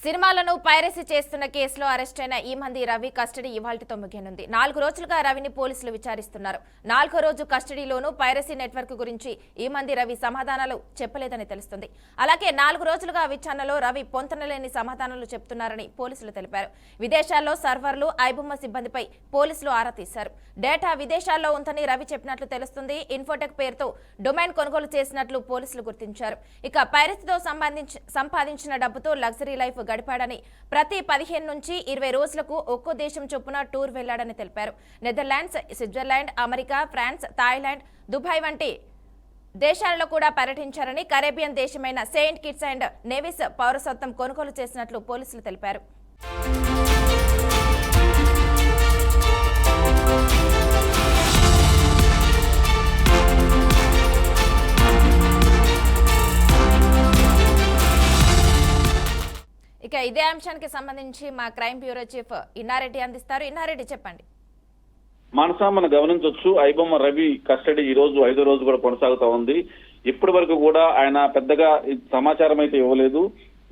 సినిమాలను పైరసీ చేస్తున్న కేసులో అరెస్ట్ అయిన ఈమంది రవి కస్టడీ ఇవాల్టితో ముగియనుంది. 4 రోజులుగా రవిని పోలీసులు విచారిస్తున్నారు. 4వ రోజు కస్టడీలోనూ పైరసీ నెట్వర్క్ గురించి ఈమంది రవి సమాధానాలు చెప్పలేదని తెలుస్తుంది. అలాగే 4 రోజులుగా విచారణలో రవి పొంతనలేని సమాధానాలు చెప్తున్నారని పోలీసులు తెలిపారు. విదేశాల్లో సర్వర్లు, ఐబొమ్మ సిబ్బందిపై పోలీసులు ఆరా తీశారు. డేటా విదేశాల్లో ఉందని రవి చెప్పినట్లు తెలుస్తుంది. ఇన్ఫోటెక్ పేరుతో డొమైన్ కొనుగోలు చేసినట్లు పోలీసులు గుర్తించారు. ఇక పైరసీతో సంపాదించిన డబ్బుతో లగ్జరీ లైఫ్ గడిపాడని, ప్రతి 15 నుంచి 20 రోజులకు ఒక్కో దేశం చొప్పున టూర్ వెళ్లాడని తెలిపారు. Netherlands, Switzerland, America, France, Thailand, Dubai వంటి దేశాలలో కూడా పర్యటించారని, కరేబియన్ దేశమైన సెయింట్ కిట్స్ అండ్ నెవిస్ పౌరసత్వం కొనుగోలు చేసినట్లు పోలీసులు తెలిపారు. ఇక ఇదే అంశానికి సంబంధించి మా క్రైమ్ బ్యూరో చీఫ్ ఇన్నారెడ్డి అందిస్తారు. ఇన్నారెడ్డి, చెప్పండి. మనసా మనం గమనించవచ్చు, ఐబొమ్మ రవి కస్టడీ ఈ రోజు 5వ రోజు కూడా కొనసాగుతా ఉంది. ఇప్పటి వరకు కూడా ఆయన పెద్దగా సమాచారం అయితే ఇవ్వలేదు.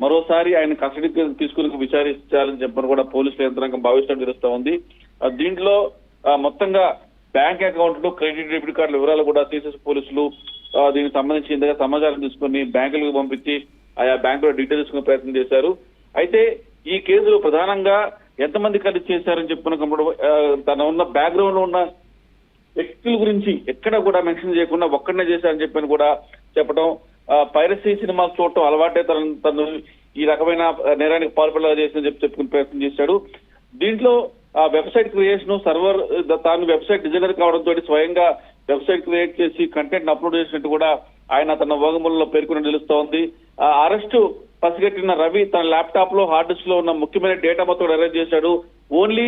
మరోసారి ఆయన కస్టడీకి తీసుకుని విచారించాలని చెప్పని కూడా పోలీసుల యంత్రాంగం భావించడం తెలుస్తా ఉంది. దీంట్లో మొత్తంగా బ్యాంక్ అకౌంట్లు, క్రెడిట్ డెబిట్ కార్డుల వివరాలు కూడా తీసేసి పోలీసులు దీనికి సంబంధించి ఇంతగా సమాచారం తీసుకుని బ్యాంకులకు పంపించి ఆయా బ్యాంకులో డీటెయిల్స్ తీసుకునే ప్రయత్నం చేశారు. అయితే ఈ కేసులో ప్రధానంగా ఎంతమంది కలిసి చేశారని చెప్పుకున్నప్పుడు తన ఉన్న బ్యాక్గ్రౌండ్ లో ఉన్న వ్యక్తుల గురించి ఎక్కడ కూడా మెన్షన్ చేయకుండా ఒక్కడనే చేశారని చెప్పని కూడా చెప్పడం, పైరసీ సినిమాలు చూడటం అలవాటే తను ఈ రకమైన నేరానికి పాల్పడేలా చేసిన చెప్పుకునే ప్రయత్నం చేశాడు. దీంట్లో వెబ్సైట్ క్రియేషన్, సర్వర్ తాను వెబ్సైట్ డిజైనర్ కావడంతో స్వయంగా వెబ్సైట్ క్రియేట్ చేసి కంటెంట్ అప్లోడ్ చేసినట్టు కూడా ఆయన తన వాంగ్మూలంలో పేర్కొని నిలుస్తా ఉంది. అరెస్టు పసిగట్టిన రవి తన ల్యాప్టాప్ లో, హార్డ్ డిస్క్ లో ఉన్న ముఖ్యమైన డేటా మొత్తం అరేంజ్ చేశాడు. ఓన్లీ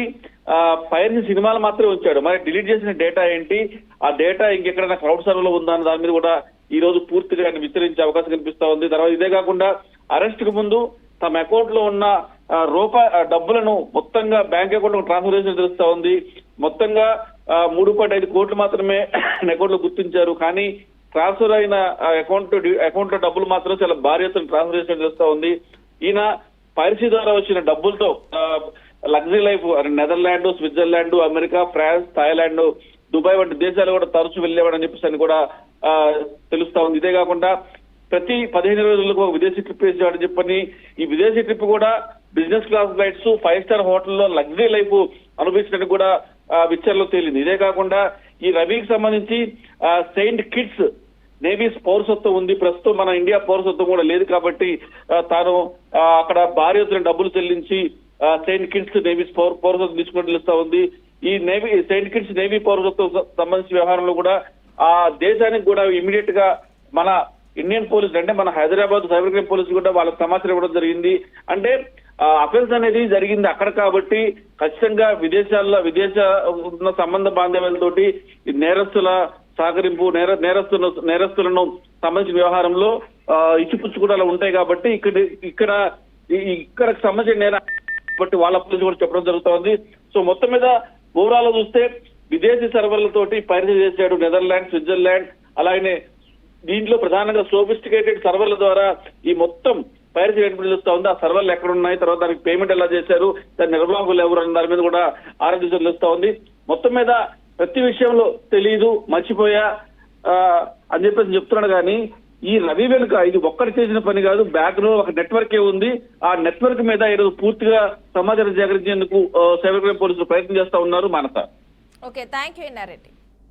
పైరసీ సినిమాలు మాత్రమే ఉంచాడు. మరి డిలీట్ చేసిన డేటా ఏంటి, ఆ డేటా ఇంకెక్కడైనా క్రౌడ్ సర్వర్ లో ఉందా అన్న దాని మీద కూడా ఈ రోజు పూర్తిగా ఆయన విస్తరించే అవకాశం కనిపిస్తా ఉంది. తర్వాత ఇదే కాకుండా అరెస్ట్ కు ముందు తమ అకౌంట్ లో ఉన్న డబ్బులను మొత్తంగా బ్యాంక్ అకౌంట్ లో ట్రాన్స్ఫర్ చేసిన తెలుస్తా ఉంది. మొత్తంగా 3.5 కోట్లు మాత్రమే అకౌంట్ లో గుర్తించారు. కానీ ట్రాన్స్ఫర్ అయిన అకౌంట్ లో డబ్బులు మాత్రం చాలా భారీ ఎత్తున ట్రాన్స్ఫర్ చేసినట్టు తెలుస్తా ఉంది. ఈయన పైరసీ ద్వారా వచ్చిన డబ్బులతో luxury life Netherland, Switzerland, America, France, Thailand, Dubai వంటి దేశాలు కూడా తరచూ వెళ్ళేవాడని చెప్పేసి కూడా తెలుస్తా ఉంది. ఇదే కాకుండా ప్రతి 15 రోజులకు ఒక విదేశీ ట్రిప్ వేసేవాడని చెప్పని, ఈ విదేశీ ట్రిప్ కూడా బిజినెస్ క్లాస్ ఫ్లైట్స్, 5 స్టార్ హోటల్లో లగ్జరీ లైఫ్ అనుభవించినట్టు కూడా విచారణలో తేలింది. ఇదే కాకుండా ఈ రవికి సంబంధించి సెయింట్ కిట్స్ నేవీస్ పౌరసత్వం ఉంది. ప్రస్తుతం మన ఇండియా పౌరసత్వం కూడా లేదు కాబట్టి తాను అక్కడ భారీ ఎత్తున డబ్బులు చెల్లించి సెయింట్ కిట్స్ నేవీస్ పౌరసత్వం తీసుకున్నట్టు తెలుస్తా ఉంది. ఈ సెయింట్ కిట్స్ నేవీ పౌరసత్వం సంబంధించిన వ్యవహారంలో కూడా ఆ దేశానికి కూడా ఇమీడియట్ గా మన ఇండియన్ పోలీసులు, అంటే మన హైదరాబాద్ సైబర్ క్రైమ్ పోలీసులు కూడా వాళ్ళకి సమాచారం ఇవ్వడం జరిగింది. అంటే అఫెన్స్ అనేది జరిగింది అక్కడ కాబట్టి ఖచ్చితంగా విదేశ ఉన్న సంబంధ బాంధవ్యాలతోటి నేరస్తుల సహకరింపు, నేరస్తులను సంబంధించిన వ్యవహారంలో ఇచ్చిపుచ్చుకోవడాలు ఉంటాయి కాబట్టి ఇక్కడ సంబంధించిన నేరం బట్టి వాళ్ళ పోలీసులు కూడా చెప్పడం జరుగుతోంది. సో మొత్తం మీద ఓవరాల్ చూస్తే విదేశీ సర్వర్లతోటి పైరసీ చేశాడు. నెదర్లాండ్, స్విట్జర్లాండ్, అలాగే దీంట్లో ప్రధానంగా సోఫిస్టికేటెడ్ సర్వర్ల ద్వారా ఈ మొత్తం పైరసీ తెలుస్తా ఉంది. ఆ సర్వర్లు ఎక్కడ ఉన్నాయి, తర్వాత దానికి పేమెంట్ ఎలా చేశారు, దాని నిర్వాహకులు ఎవరు అన్న దాని మీద కూడా ఆరోగ్య తెలుస్తా ఉంది. మొత్తం మీద ప్రతి విషయంలో తెలీదు, మర్చిపోయా అని చెప్పేసి చెప్తున్నాడు. కానీ ఈ రవి వెనుక ఇది ఒక్కటి చేసిన పని కాదు, బ్యాక్ లో ఒక నెట్వర్కే ఉంది. ఆ నెట్వర్క్ మీద ఈరోజు పూర్తిగా సమాచారం సేకరించేందుకు సైబర్ క్రైమ్ పోలీసులు ప్రయత్నం చేస్తా ఉన్నారు. Manasa. Okay, thank you Inna Reddy.